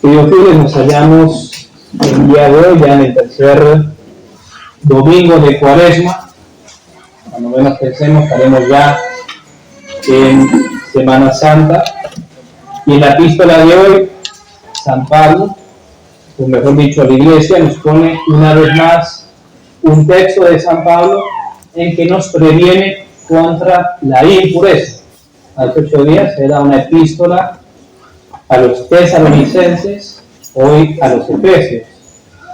Queridos fieles, nos hallamos el día de hoy ya en el tercer domingo de Cuaresma. Cuando menos pensemos, estaremos ya en Semana Santa. Y en la epístola de hoy, San Pablo, o mejor dicho, la Iglesia, nos pone una vez más un texto de San Pablo en que nos previene contra la impureza. Hace 8 días era una epístola a los tesalonicenses, hoy a los efesios.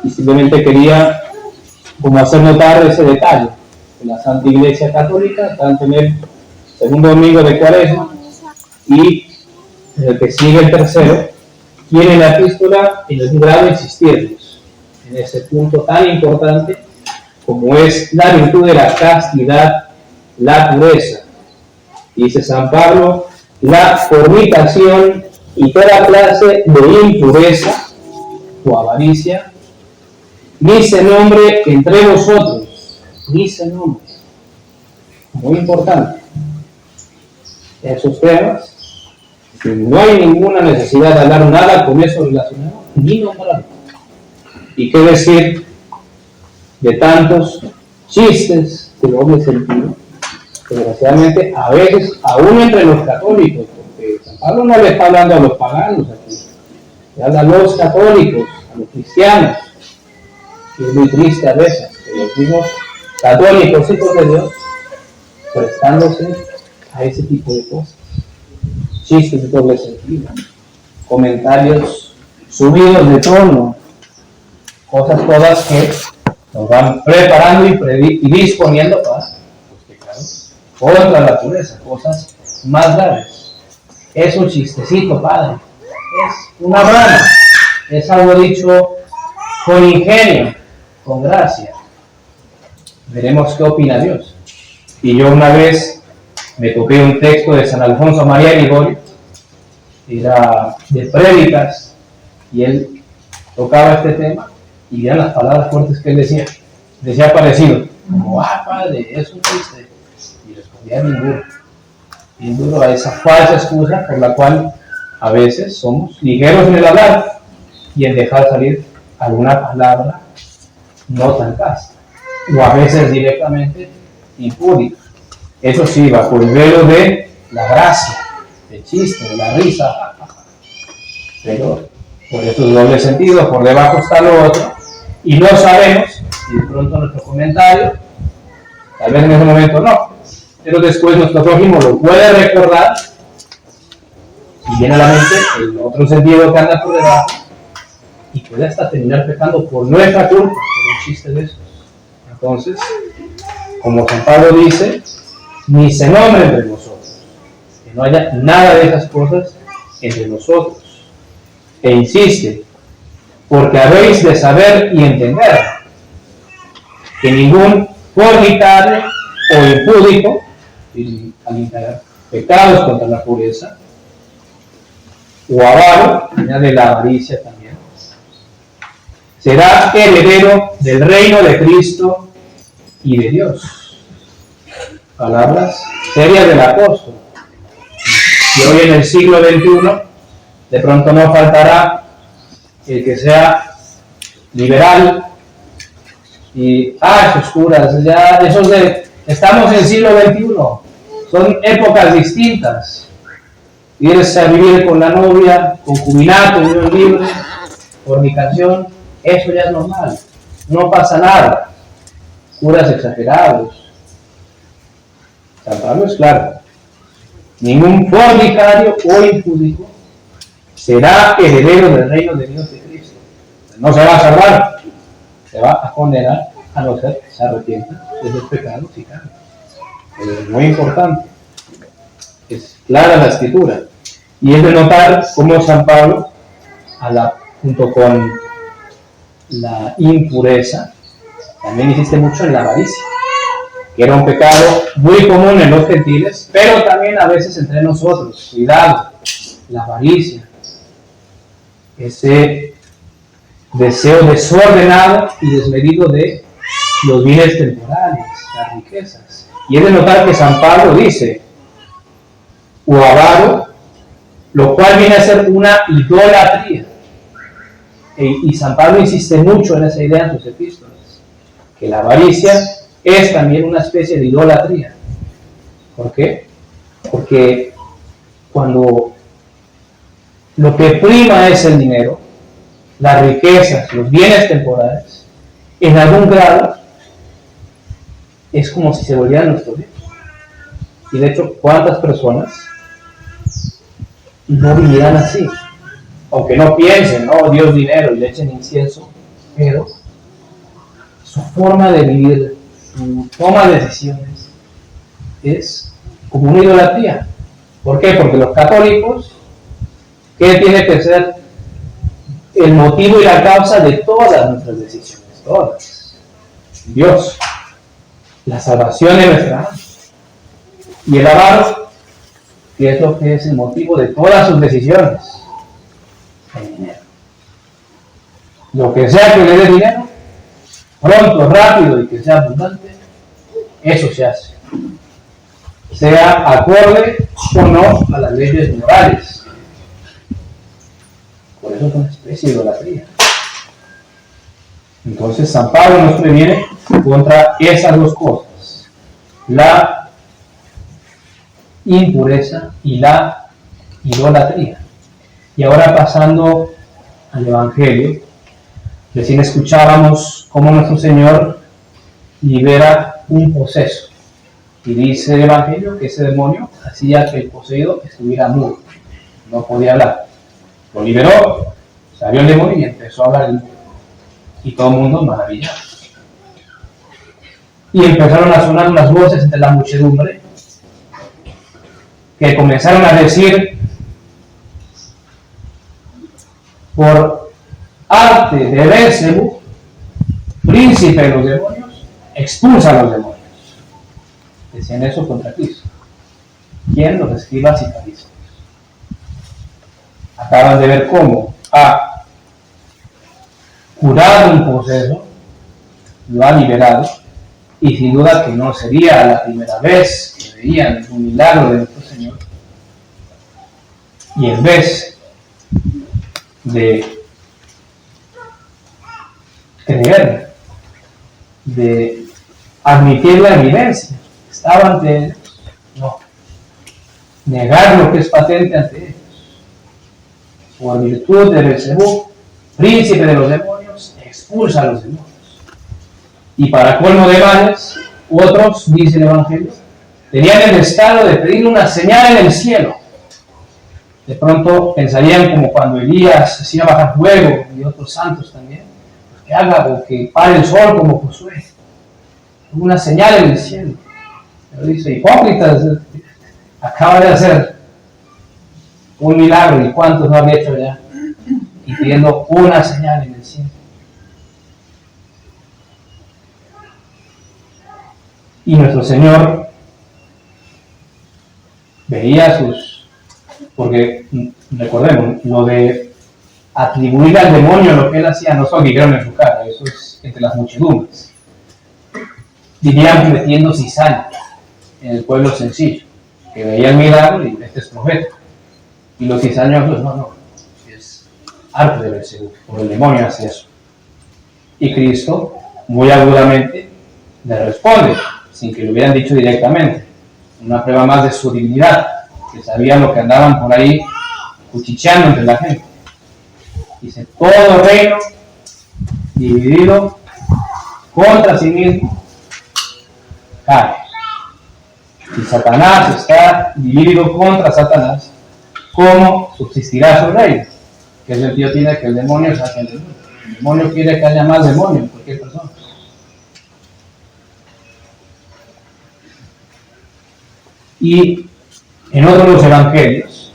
Y simplemente quería como hacer notar ese detalle, que la Santa Iglesia Católica, tanto en el segundo domingo de Cuaresma y en el que sigue el tercero, tiene la epístola en un grado insistirnos en ese punto tan importante como es la virtud de la castidad, la pureza. Dice San Pablo, la fornicación y toda clase de impureza o avaricia, ni se nombre entre vosotros, ni se nombre. Muy importante. Esos temas, no hay ninguna necesidad de hablar nada con eso relacionado, ni nombrarlo. ¿Y qué decir de tantos chistes de doble sentido? Desgraciadamente, a veces, aún entre los católicos, porque San Pablo no le está hablando a los paganos aquí, le habla a los católicos, a los cristianos, y es muy triste a veces que los mismos católicos, hijos de Dios, prestándose a ese tipo de cosas, chistes de doble sentido, comentarios subidos de tono, cosas todas que nos van preparando y disponiendo para los pecados contra la pureza, cosas más graves. Es un chistecito, padre, es una broma, es algo dicho con ingenio, con gracia. Veremos qué opina Dios. Y yo una vez me topé un texto de San Alfonso María Gregorio, era de prédicas, y él tocaba este tema, y eran las palabras fuertes que él decía parecido, como, padre, es un chiste, y respondía bien duro a esa falsa excusa por la cual a veces somos ligeros en el hablar y en dejar salir alguna palabra no tan casta, o a veces directamente impúdica. Eso sí, bajo el velo de la gracia, del chiste, de la risa, pero por esos dobles sentidos, por debajo está lo otro, y no sabemos, y de pronto nuestro comentario, tal vez en ese momento no, pero después nuestro prójimo lo puede recordar, y viene a la mente el otro sentido que anda por debajo, y puede hasta terminar pecando por nuestra culpa, por un chiste de esos. Entonces, como San Pablo dice, ni se nombre entre nosotros, que no haya nada de esas cosas entre nosotros. E insiste, porque habéis de saber y entender que ningún fornicario o impúdico, al integrar pecados contra la pureza, o avaro, añade la avaricia también, será heredero del reino de Cristo y de Dios. Palabras serias del apóstol. Y hoy en el siglo XXI, de pronto no faltará el que sea liberal y esos curas, ya esos de estamos en el siglo XXI, son épocas distintas. Irse a vivir con la novia, concubinato, unión libre, fornicación, eso ya es normal, no pasa nada. Curas exagerados. San Pablo es claro, ningún fornicario o impúdico será heredero del reino de Dios de Cristo. No se va a salvar, se va a condenar a no ser que se arrepienta de sus pecados y cambie. Es muy importante, es clara la escritura, y es de notar cómo San Pablo, junto con la impureza, también insiste mucho en la avaricia, que era un pecado muy común en los gentiles, pero también a veces entre nosotros. Cuidado, la avaricia, ese deseo desordenado y desmedido de los bienes temporales, las riquezas. Y es de notar que San Pablo dice, o avaro, lo cual viene a ser una idolatría. y San Pablo insiste mucho en esa idea en sus epístolas, que la avaricia es también una especie de idolatría. ¿Por qué? Porque cuando lo que prima es el dinero, las riquezas, los bienes temporales, en algún grado es como si se volvieran nuestro Dios. Y de hecho, ¿cuántas personas no vivirán así? Aunque no piensen, no, Dios dinero y le echen incienso, pero su forma de vivir, su toma de decisiones es como una idolatría. ¿Por qué? Porque los católicos, ¿qué tiene que ser el motivo y la causa de todas nuestras decisiones? Todas. Dios. La salvación de nuestra alma. Y el avaro, que es lo que es el motivo de todas sus decisiones. El dinero. Lo que sea que le dé dinero, pronto, rápido y que sea abundante, eso se hace. Sea acorde o no a las leyes morales. Por eso es una especie de idolatría. Entonces San Pablo nos previene contra esas dos cosas: la impureza y la idolatría. Y ahora pasando al Evangelio, recién escuchábamos cómo nuestro Señor libera un poseso. Y dice el Evangelio que ese demonio hacía que el poseído estuviera mudo, no podía hablar. Lo liberó, salió el demonio y empezó a hablar. Y todo el mundo maravillado. Y empezaron a sonar unas voces entre la muchedumbre que comenzaron a decir: por arte de Beelzebú, príncipe de los demonios, expulsa a los demonios. Decían eso contra Cristo. ¿Quién? Los escribas y fariseos. Acaban de ver cómo ha curado un poseso, lo ha liberado, y sin duda que no sería la primera vez que veían un milagro de nuestro Señor. Y en vez de creer, de admitir la evidencia que estaba ante ellos, no, negar lo que es patente ante ellos. Por virtud de Beelzebú, príncipe de los demonios, expulsa a los demonios. Y para colmo de males, otros, dice el Evangelio, tenían el descaro de pedir una señal en el cielo. De pronto pensarían como cuando Elías hacía bajar fuego, y otros santos también, pues que haga o que pare el sol como Josué. Una señal en el cielo. Pero dice: hipócritas, acaba de hacer un milagro, y cuántos no había hecho ya, y pidiendo una señal en el cielo. Y nuestro Señor veía porque recordemos, lo de atribuir al demonio lo que él hacía no solo dijeron en su cara, eso es entre las muchedumbres. Dirían metiendo cizaña en el pueblo sencillo, que veía el milagro y este es profeta. Y los cizañosos, no, es arte de Beelzebú, porque el demonio hace eso. Y Cristo, muy agudamente, le responde, sin que lo hubieran dicho directamente, una prueba más de su dignidad, que sabían lo que andaban por ahí cuchicheando entre la gente. Dice: todo reino dividido contra sí mismo cae. Y Satanás está dividido contra Satanás, ¿cómo subsistirá su reino? ¿Qué sentido tiene que el demonio saque al demonio? El demonio quiere que haya más demonio en cualquier persona. Y en otro de los evangelios,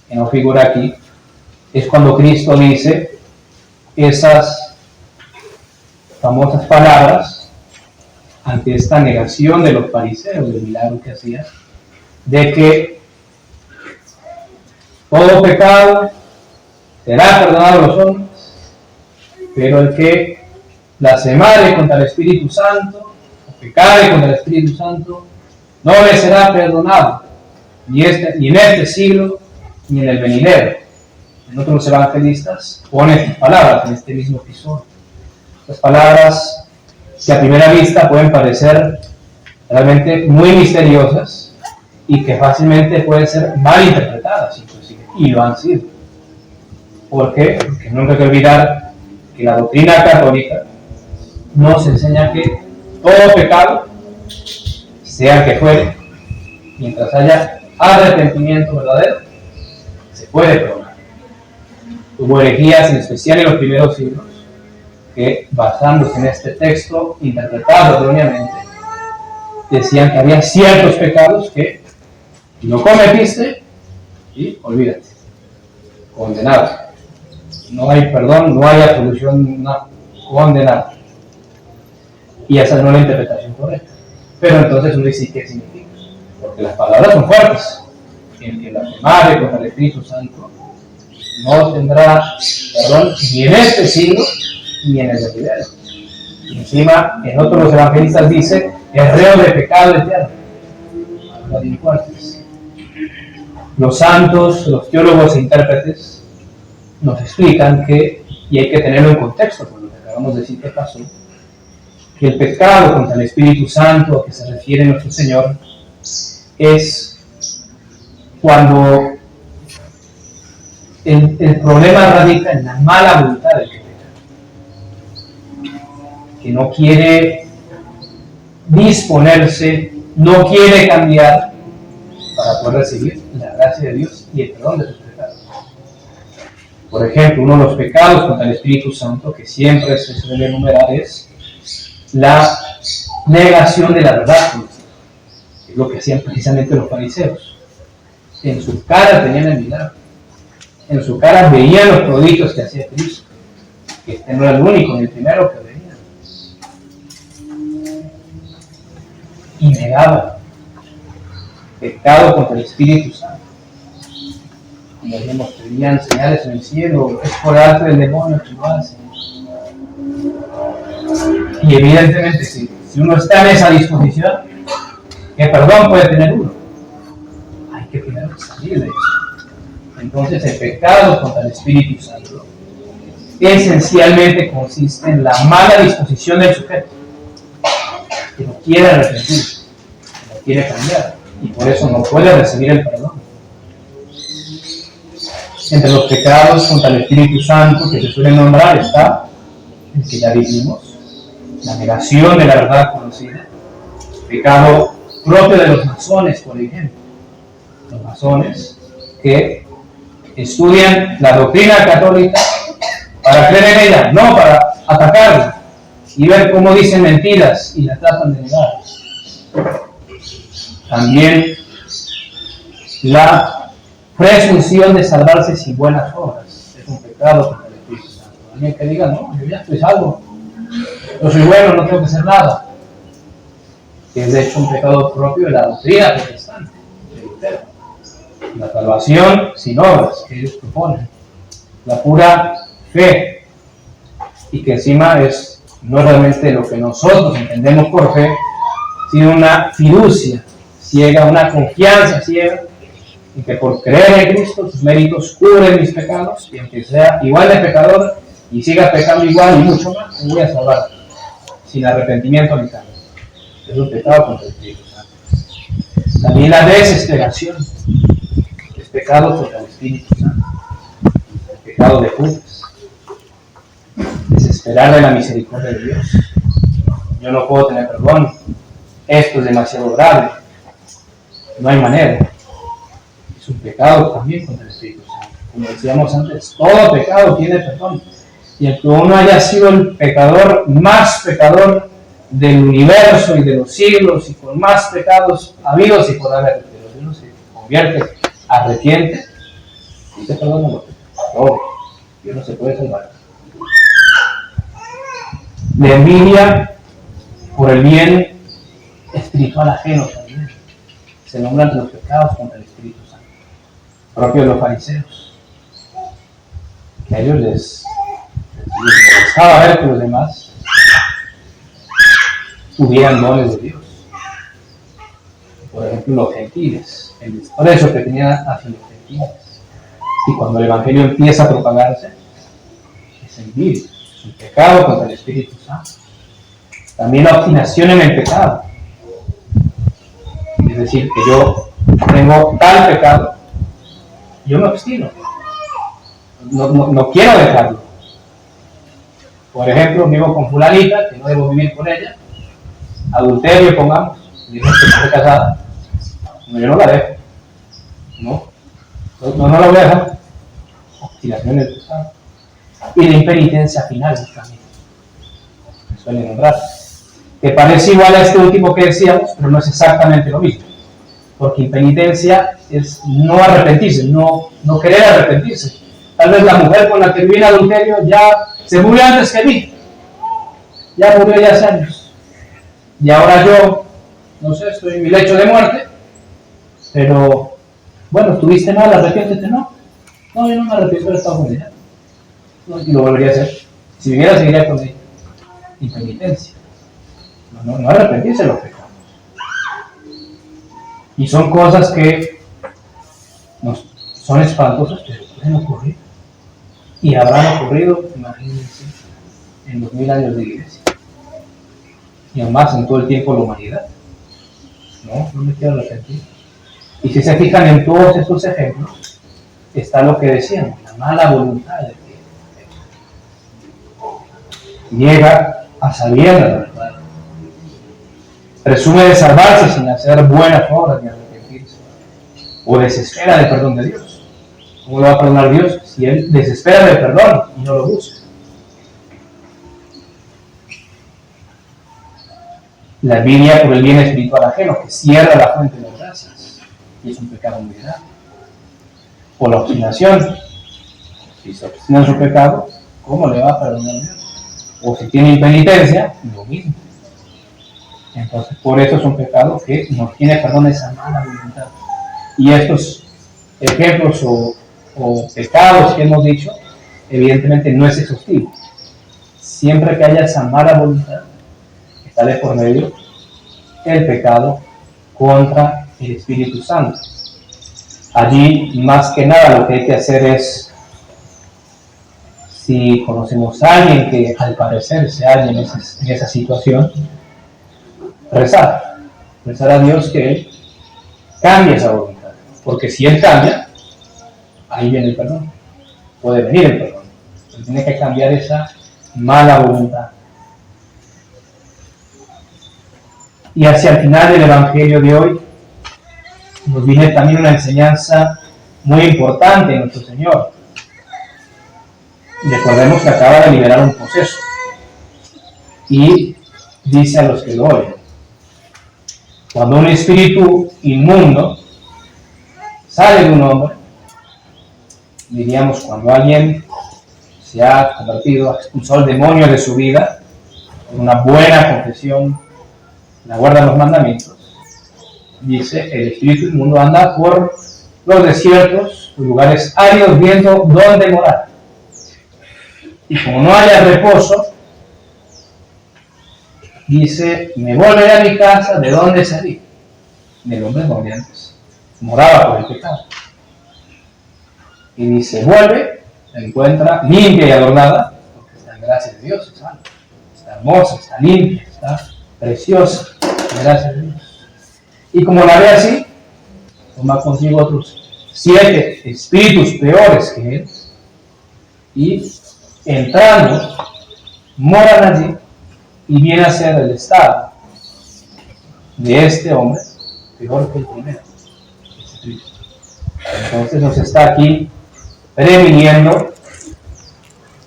que no figura aquí, es cuando Cristo dice esas famosas palabras ante esta negación de los fariseos del milagro que hacían, de que todo pecado será perdonado a los hombres, pero el que blasfemare contra el Espíritu Santo, o pecare contra el Espíritu Santo, no le será perdonado, ni en este siglo, ni en el venidero. en otros evangelistas, pone estas palabras en este mismo episodio. Las palabras que a primera vista pueden parecer realmente muy misteriosas y que fácilmente pueden ser mal interpretadas inclusive, y lo han sido. ¿Por qué? Porque nunca hay que olvidar que la doctrina católica nos enseña que todo pecado, sea el que fuere, mientras haya arrepentimiento verdadero, se puede perdonar. Hubo herejías, en especial en los primeros siglos, que basándose en este texto, interpretado erróneamente, decían que había ciertos pecados que no cometiste y olvídate, condenado. No hay perdón, no hay absolución, no, condenado. Y esa no es la interpretación correcta. Pero entonces uno dice, ¿qué significa? Porque las palabras son fuertes. El que blasfemare contra el Espíritu Santo no tendrá perdón ni en este siglo ni en el venidero. Y encima, en otros los evangelistas dice, es reo de pecado eterno. Palabras bien fuertes. Los santos, los teólogos e intérpretes nos explican que, y hay que tenerlo en contexto con lo que acabamos de decir que pasó, que el pecado contra el Espíritu Santo a que se refiere nuestro Señor es cuando el problema radica en la mala voluntad del que peca, que no quiere disponerse, no quiere cambiar para poder recibir la gracia de Dios y el perdón de sus pecados. Por ejemplo, uno de los pecados contra el Espíritu Santo que siempre se suele enumerar es la negación de la verdad, es lo que hacían precisamente los fariseos. En su cara tenían el milagro, en su cara veían los prodigios que hacía Cristo, que este no era el único ni el primero que veían, y negaban. Pecado contra el Espíritu Santo. Como dijimos, pedían señales en el cielo, es por arte del demonio que lo hacen. Y evidentemente, si uno está en esa disposición, ¿qué perdón puede tener uno? Hay que primero salir de eso. Entonces, el pecado contra el Espíritu Santo esencialmente consiste en la mala disposición del sujeto, que no quiere arrepentir, que no quiere cambiar, y por eso no puede recibir el perdón. Entre los pecados contra el Espíritu Santo que se suelen nombrar está el que ya dijimos, la negación de la verdad conocida, pecado propio de los masones, por ejemplo. Los masones que estudian la doctrina católica para creer en ella, no para atacarla y ver cómo dicen mentiras y la tratan de negar. También la presunción de salvarse sin buenas obras es un pecado contra el Espíritu Santo. Alguien que diga, no, yo ya estoy salvo, yo soy bueno, no tengo que hacer nada. Que es de hecho un pecado propio de la doctrina protestante, de Lutero. La salvación sin obras que ellos proponen, la pura fe, y que encima no es realmente lo que nosotros entendemos por fe, sino una fiducia ciega, una confianza ciega, en que por creer en Cristo sus méritos cubren mis pecados, y aunque sea igual de pecador y siga pecando igual y mucho más, me voy a salvar sin arrepentimiento ni cambio. Es un pecado contra el Espíritu Santo. También la desesperación es pecado contra el Espíritu Santo, el pecado de Judas. Desesperar de la misericordia de Dios. Yo no puedo tener perdón, esto es demasiado grave, no hay manera. Es un pecado también contra el Espíritu Santo. Como decíamos antes, todo pecado tiene perdón. Y aunque uno haya sido el pecador más pecador del universo y de los siglos, y con más pecados habidos y por haber, pero si uno se convierte, arrepiente, y se perdona los pecados, y uno se puede salvar. La envidia por el bien espiritual ajeno también se nombran los pecados contra el Espíritu Santo, propio de los fariseos, que a ellos les molestaba ver que los demás tuvieran dones de Dios. Por ejemplo, los gentiles, el desprecio que tenían hacia los gentiles. Y cuando el Evangelio empieza a propagarse, es envidia, es un pecado contra el Espíritu Santo. También la obstinación en el pecado. Es decir, que yo tengo tal pecado, yo me obstino. No quiero dejarlo. Por ejemplo, vivo con fulanita, que no debo vivir con ella. Adulterio, pongamos. Digo que está casada. No, yo no la dejo. No la voy a dejar. Obstinación en el pecado. Y la impenitencia final también. Me suele nombrar. Que parece igual a este último que decíamos, pero no es exactamente lo mismo. Porque impenitencia es no arrepentirse, no querer arrepentirse. Tal vez la mujer con la que viví en adulterio ya se murió antes que mí. Ya murió ya hace años. Y ahora yo, no sé, estoy en mi lecho de muerte, pero, bueno, estuviste mal, arrepiéntete, ¿no? No, yo no me arrepiento de estar con ella. No, y lo volvería a hacer. Si viviera, seguiría con ella. Impenitencia. No arrepentirse de los pecados. Y son cosas que son espantosas, pero pueden ocurrir. Y habrán ocurrido, imagínense, en 2000 años de iglesia. Y aún más en todo el tiempo de la humanidad. No me quiero arrepentir. Y si se fijan en todos estos ejemplos, está lo que decíamos, la mala voluntad de que llega a sabiendas de la verdad. Presume de salvarse sin hacer buenas obras ni arrepentirse. O desespera del perdón de Dios. ¿Cómo lo va a perdonar Dios si él desespera del perdón y no lo busca? La envidia por el bien espiritual ajeno, que cierra la fuente de las gracias. Y es un pecado muy grave. O la obstinación. Si se obstina en su pecado, ¿cómo le va a perdonar Dios? O si tiene impenitencia, lo mismo. Entonces, por eso es un pecado que no tiene perdón, esa mala voluntad. Y estos ejemplos o pecados que hemos dicho, evidentemente no es exhaustivo. Siempre que haya esa mala voluntad, está de por medio el pecado contra el Espíritu Santo. Allí, más que nada, lo que hay que hacer es, si conocemos a alguien que al parecer se halla en esa situación, rezar a Dios que Él cambie esa voluntad. Porque si Él cambia, ahí viene el perdón. Puede venir el perdón. Él tiene que cambiar esa mala voluntad. Y hacia el final del Evangelio de hoy, nos viene también una enseñanza muy importante de nuestro Señor. Recordemos que acaba de liberar un poseso. Y dice a los que lo oyen: cuando un espíritu inmundo sale de un hombre, diríamos cuando alguien se ha convertido, ha expulsado el demonio de su vida, con una buena confesión, la guarda los mandamientos, dice, el espíritu inmundo anda por los desiertos, los lugares áridos, viendo dónde morar. Y como no haya reposo, dice, me volveré a mi casa, ¿de dónde salí? Del hombre donde antes moraba por el pecado. Y dice, vuelve, se encuentra limpia y adornada, porque está en gracia de Dios, es algo. Está hermosa, está limpia, está preciosa, en gracia de Dios. Y como la ve así, toma consigo otros 7 espíritus peores que él, y entrando, moran allí, y viene a ser el estado de este hombre peor que el primero. Entonces nos está aquí previniendo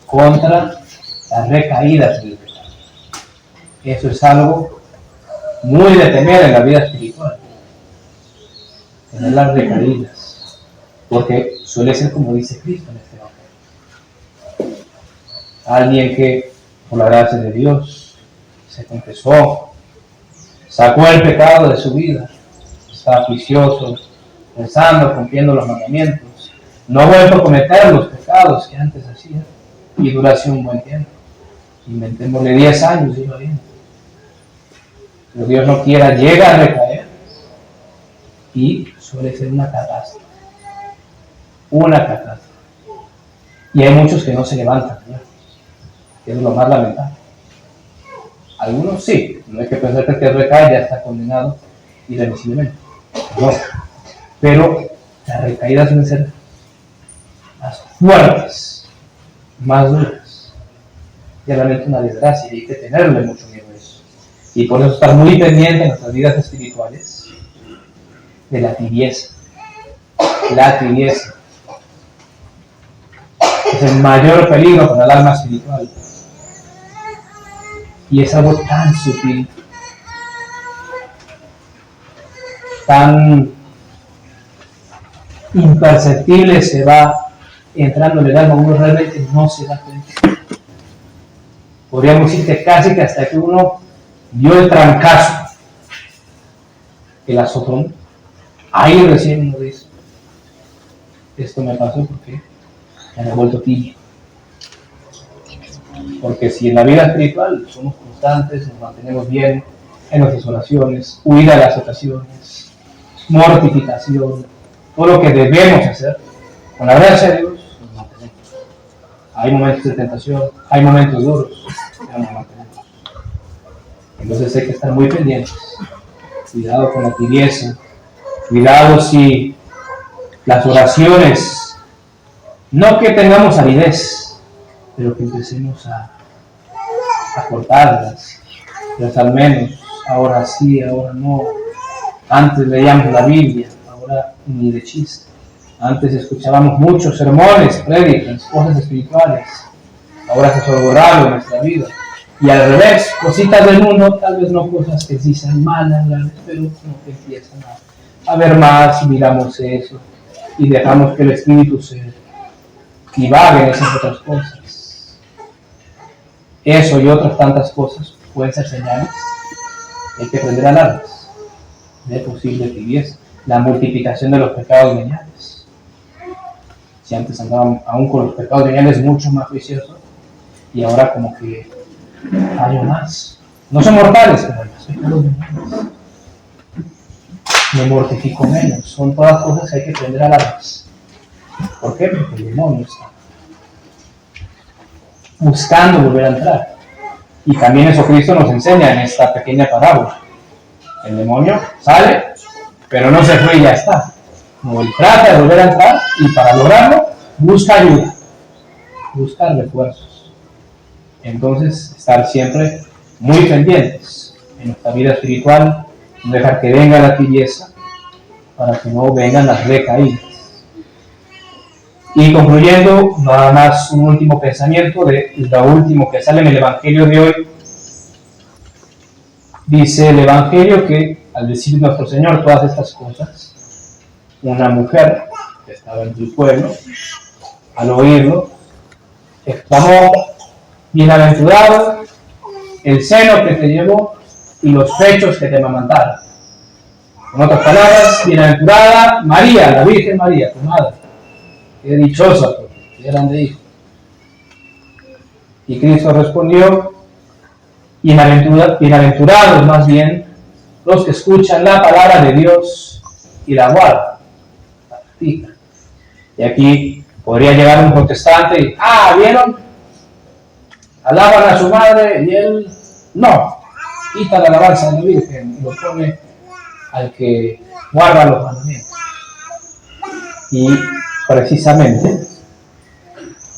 contra las recaídas del pecado. Eso es algo muy de temer en la vida espiritual, tener las recaídas, porque suele ser como dice Cristo en este hombre: alguien que por la gracia de Dios se confesó, sacó el pecado de su vida, está juicioso, rezando, cumpliendo los mandamientos, no ha vuelto a cometer los pecados que antes hacía, y dura así un buen tiempo. Inventémosle 10 años, iba bien. Pero Dios no quiera, llega a recaer y suele ser una catástrofe. Una catástrofe. Y hay muchos que no se levantan, ¿no? Que es lo más lamentable. Algunos sí, no hay que pensar que el que recae ya está condenado irremisiblemente. No. Pero las recaídas deben ser más fuertes, más duras. Y realmente una desgracia, y hay que tenerle mucho miedo a eso. Y por eso estar muy pendiente en nuestras vidas espirituales de la tibieza. La tibieza es el mayor peligro para el alma espiritual. Y es algo tan sutil, tan imperceptible, se va entrando en el alma, uno realmente no se da cuenta. Podríamos decir que casi que hasta que uno dio el trancazo, el azotón, ahí recién uno dice, esto me pasó porque me he vuelto tibio. Porque si en la vida espiritual somos constantes, nos mantenemos bien en nuestras oraciones, huida de las ocasiones, mortificación, todo lo que debemos hacer, con la gracia de Dios, nos mantenemos. Hay momentos de tentación, hay momentos duros, pero nos mantenemos. Entonces hay que estar muy pendientes. Cuidado con la tibieza, cuidado si las oraciones, no que tengamos aridez, pero que empecemos a cortarlas, pues al menos, ahora sí, ahora no. Antes leíamos la Biblia, ahora ni de chiste. Antes escuchábamos muchos sermones, prédicas, cosas espirituales, ahora se ha borrado en nuestra vida. Y al revés, cositas del mundo, tal vez no cosas que sí sean malas, pero como que empiezan a ver más y miramos eso y dejamos que el Espíritu se divague en esas otras cosas. Eso y otras tantas cosas pueden ser señales. Hay que aprender a alarmas de posible tibieza. La multiplicación de los pecados veniales. Si antes andaban aún con los pecados veniales mucho más juiciosos, y ahora como que hay más. No son mortales, pero los pecados veniales. Me mortifico menos. Son todas cosas que hay que aprender a alarmas. ¿Por qué? Porque el demonio está buscando volver a entrar. Y también eso Cristo nos enseña en esta pequeña parábola. El demonio sale, pero no se fue y ya está. No, él trata de volver a entrar y para lograrlo busca ayuda, busca refuerzos. Entonces, estar siempre muy pendientes en nuestra vida espiritual, no dejar que venga la tibieza para que no vengan las recaídas. Y concluyendo, nada más un último pensamiento de lo último que sale en el Evangelio de hoy. Dice el Evangelio que al decir nuestro Señor todas estas cosas, una mujer que estaba en el pueblo, al oírlo, exclamó: bienaventurado el seno que te llevó y los pechos que te amamantaron. En otras palabras, bienaventurada María, la Virgen María, tu madre. Qué dichosa, porque eran de hijo. Y Cristo respondió: bienaventurados más bien los que escuchan la palabra de Dios y la guardan, la practican. Y aquí podría llegar un protestante y, ¿vieron? Alaban a su madre y él no. Quita la alabanza de la Virgen y lo pone al que guarda los mandamientos. Y precisamente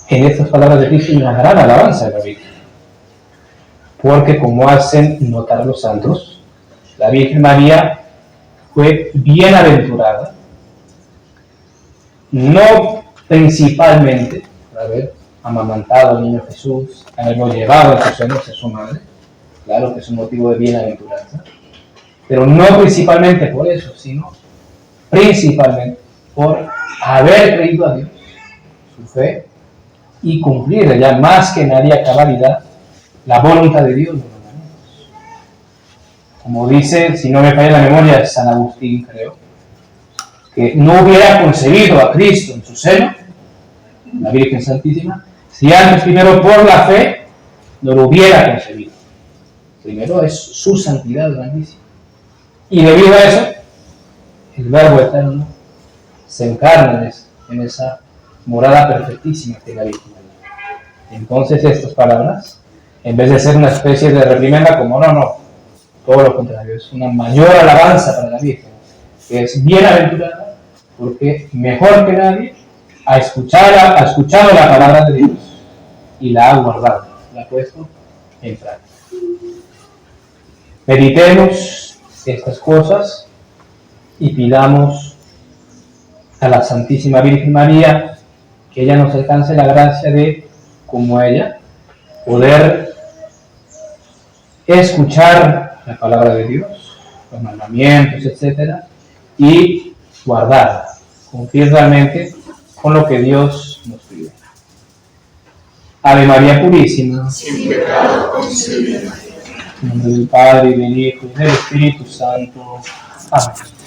en estas palabras de Cristo hay una gran alabanza de la Virgen. Porque como hacen notar los santos, la Virgen María fue bienaventurada, no principalmente por haber amamantado al niño Jesús, haberlo llevado en sus senos a su madre, claro que es un motivo de bienaventuranza, pero no principalmente por eso, sino principalmente por haber creído a Dios, su fe, y cumplir ya más que nadie a cabalidad la voluntad de Dios. Como dice, si no me falla la memoria, San Agustín, creo, que no hubiera concebido a Cristo en su seno, la Virgen Santísima, si antes primero por la fe no lo hubiera concebido. Primero es su santidad grandísima. Y debido a eso, el Verbo Eterno se encarna en esa morada perfectísima que es la Virgen María. Entonces estas palabras, en vez de ser una especie de reprimenda como no, todo lo contrario, es una mayor alabanza para la Virgen, que es bienaventurada, porque mejor que nadie ha escuchado la palabra de Dios y la ha guardado, la ha puesto en práctica. Meditemos estas cosas y pidamos a la Santísima Virgen María que ella nos alcance la gracia de, como ella, poder escuchar la palabra de Dios, los mandamientos, etc., y guardarla, cumplir realmente con lo que Dios nos pide. Ave María Purísima, sin pecado concebida. en nombre del Padre, y del Hijo, y del Espíritu Santo. Amén.